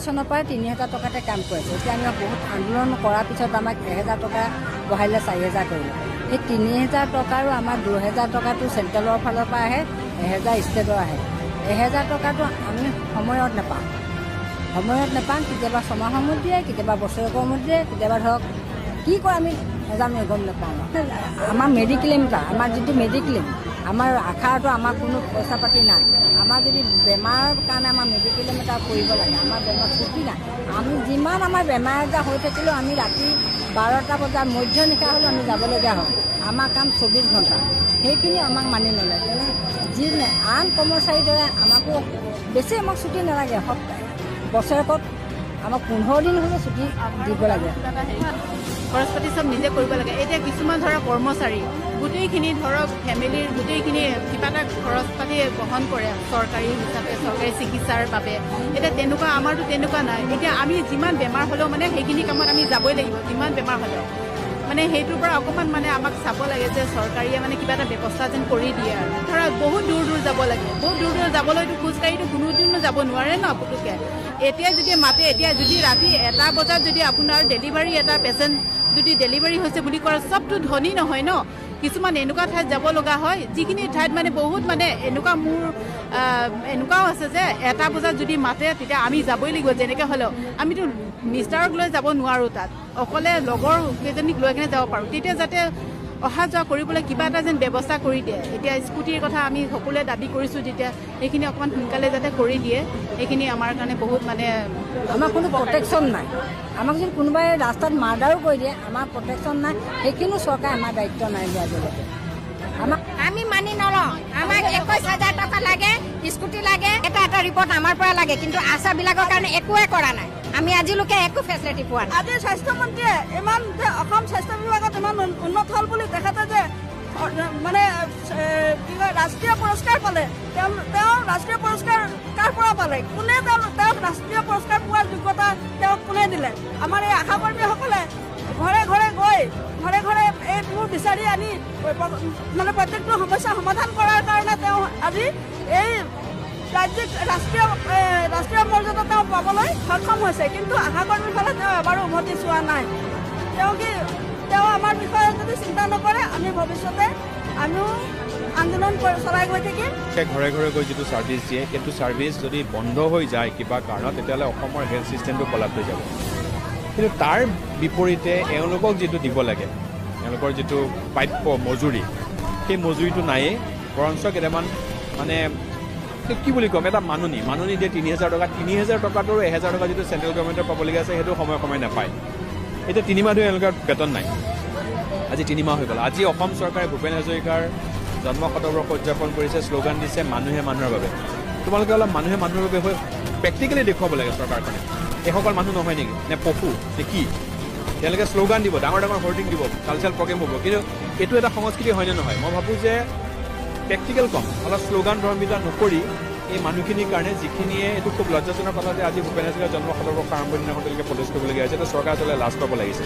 চনৰ পৰা ৩,০০০ টকাতে কাম কৰিছে। এতিয়া আমি বহুত আন্দোলন কৰাৰ পিছত আমাক ১,০০০ টকা বঢ়াইলে ৪,০০০ কৰিলে। সেই ৩,০০০ টকাৰো আমাৰ ২,০০০ টকাটো চেণ্ট্ৰেলৰ ফালৰ পৰা আহে, ১,০০০ ষ্টেটৰ আহে। ১,০০০ টকাটো আমি সময়ত নাপাওঁ। কেতিয়াবা ছমাহৰ মূৰত দিয়ে, কেতিয়াবা বছৰেকৰ মূৰত দিয়ে, কেতিয়াবা ধৰক কি কৰে আমি নাজানো, গম নাপাওঁ। আমাৰ মেডিক্লেইম এটা, আমাৰ যিটো মেডিক্লেইম, আমাৰ আশাৰটো আমাৰ কোনো পইচা পাতি নাই। আমাৰ যদি বেমাৰৰ কাৰণে আমাৰ মেডিক্লেইম এটা কৰিব লাগে, আমাৰ বেমাৰ ছুটি নাই। আমি যিমান আমাৰ বেমাৰ আজাৰ হৈ থাকিলেও আমি ৰাতি ১২টা বজাত মধ্যনিশা হ'লেও আমি যাবলগীয়া হয়। আমাৰ কাম ২৪ ঘণ্টা, সেইখিনি আমাক মানি নলয়। তেনে যি আন কৰ্মচাৰীৰ দৰে আমাকো বেছি আমাক ছুটি নালাগে। বছৰেকত আমাক ১৫ দিন হ'লেও ছুটি দিব লাগে। খৰচ পাতি চব নিজে কৰিব লাগে। এতিয়া কিছুমান ধৰক কৰ্মচাৰী গোটেইখিনি ধৰক ফেমিলিৰ গোটেইখিনি কিবা এটা খৰচ পাতি বহন কৰে চৰকাৰী হিচাপে, চৰকাৰী চিকিৎসাৰ বাবে। এতিয়া তেনেকুৱা আমাৰতো তেনেকুৱা নাই। এতিয়া আমি যিমান বেমাৰ হ'লেও মানে সেইখিনি কামত আমি যাবই লাগিব, যিমান বেমাৰ হ'লেও। মানে সেইটোৰ পৰা অকণমান মানে আমাক চাব লাগে যে চৰকাৰীয়ে মানে কিবা এটা ব্যৱস্থা যেন কৰি দিয়ে আৰু। ধৰক বহুত দূৰ যাব লাগে, বহুত দূৰ যাবলৈতো খোজকাঢ়িতো কোনোদিনো যাব নোৱাৰে ন পুতুকে। এতিয়া যদি মাতে, এতিয়া যদি ৰাতি ১টা বজাত যদি আপোনাৰ ডেলিভাৰী এটা পেচেণ্ট যদি ডেলিভাৰী হৈছে বুলি কয়, চবতো ধনী নহয় ন। কিছুমান এনেকুৱা ঠাইত যাব লগা হয়, যিখিনি ঠাইত মানে বহুত মানে এনেকুৱা মোৰ এনেকুৱাও আছে যে ১টা বজাত যদি মাতে তেতিয়া আমি যাবই লাগিব যেনেকৈ হ'লেও। আমিতো মিষ্টাৰক লৈ যাব নোৱাৰোঁ, তাত অকলে লগৰ কেইজনীক লৈ কিনে যাব পাৰোঁ। তেতিয়া যাতে অহা যোৱা কৰিবলৈ কিবা এটা যেন ব্যৱস্থা কৰি দিয়ে। এতিয়া স্কুটিৰ কথা আমি সকলোৱে দাবী কৰিছোঁ, যেতিয়া সেইখিনি অকণমান সোনকালে যাতে কৰি দিয়ে, সেইখিনি আমাৰ কাৰণে বহুত মানে আমাৰ কোনো প্ৰটেকশ্যন নাই। আমাক যদি কোনোবাই ৰাস্তাত মাৰ্ডাৰো কৰি দিয়ে, আমাৰ প্ৰটেকশ্যন নাই। সেইখিনিও চৰকাৰে আমাৰ দায়িত্ব নাই দিয়া আজিলৈকে। আমি মানি নলওঁ। আমাক ২১,০০০ টকা লাগে, স্কুটি লাগে, এটা ৰিপৰ্ট আমাৰ পৰা লাগে, কিন্তু আশাবিলাকৰ কাৰণে একোৱে কৰা নাই। আমি আজিলৈকে একো ফেচিলিটি পোৱা নাই। আজি স্বাস্থ্যমন্ত্ৰীয়ে ইমান যে অসম স্বাস্থ্য বিভাগত ইমান উন্নত হ'ল বুলি তেখেতে যে মানে কি কয় ৰাষ্ট্ৰীয় পুৰস্কাৰ পালে। তেওঁ ৰাষ্ট্ৰীয় পুৰস্কাৰ কাৰ পৰা পালে? কোনে তেওঁক ৰাষ্ট্ৰীয় পুৰস্কাৰ পোৱাৰ যোগ্যতা তেওঁক কোনে দিলে? আমাৰ এই আশাকৰ্মীসকলে ঘৰে ঘৰে গৈ এইবোৰ বিচাৰি আনি মানে প্ৰত্যেকটো সমস্যা সমাধান কৰাৰ কাৰণে তেওঁ আজি এই ৰাষ্ট্ৰীয় মৰ্যাদা তেওঁ পাবলৈ সক্ষম হৈছে। কিন্তু আশাকৰ্মীৰ ফালে তেওঁ এবাৰো উভতি চোৱা নাই। তেওঁ আমাৰ বিষয়ে যদি চিন্তা নকৰে, আমি ভৱিষ্যতে আমিও আন্দোলন চলাই গৈ থাকিম। ঘৰে ঘৰে গৈ যিটো ছাৰ্ভিচ দিয়ে, সেইটো ছাৰ্ভিচ যদি বন্ধ হৈ যায় কিবা কাৰণত, তেতিয়াহ'লে অসমৰ হেল্থ ছিষ্টেমটো কলাপ হৈ যাব। কিন্তু তাৰ বিপৰীতে এওঁলোকক যিটো দিব লাগে, তেওঁলোকৰ যিটো প্ৰাপ্য মজুৰি, সেই মজুৰিটো নায়েই। বৰঞ্চ কেইটামান মানে কি বুলি ক'ম, এটা মাননি দিয়ে ৩,০০০ টকা। ৩,০০০ টকাটোৰ ১,০০০ টকা যিটো চেণ্ট্ৰেল গভৰ্ণমেণ্টৰ পাবলগীয়া আছে, সেইটো সময়ে নাপায়। এতিয়া ৩ মাহ ধৰি এওঁলোকৰ বেতন নাই। আজি ৩ মাহ হৈ গ'ল। আজি অসম চৰকাৰে ভূপেন হাজৰিকাৰ জন্ম শতবৰ্ষ উদযাপন কৰিছে, শ্লোগান দিছে মানুহে মানুহৰ বাবে। তোমালোকে অলপ মানুহে মানুহৰ বাবে হৈ প্ৰেক্টিকেলি দেখুৱাব লাগে চৰকাৰখনে। এইসকল মানুহ নহয় নেকি, নে পশু, নে কি? তেওঁলোকে শ্লোগান দিব, ডাঙৰ ডাঙৰ হৰ্ডিং দিব, কালচাৰেল প্ৰগ্ৰেম হ'ব, কিন্তু এইটো এটা সংস্কৃতি হয়নে নহয়? মই ভাবোঁ যে প্ৰেক্টিকেল কম, অলপ শ্লোগান ধৰ্মিতা নকৰি এই মানুহখিনিৰ কাৰণে, যিখিনিয়ে এইটো খুব লজ্জাজনক কথা যে আজি ভূপেন হাজৰিকাৰ জন্ম শতবৰ্ষ আৰম্ভণি দিনাখন তেওঁলোকে প্ৰটেষ্ট কৰিবলগীয়া হৈছে, তো চৰকাৰে লাজ পাব লাগিছে।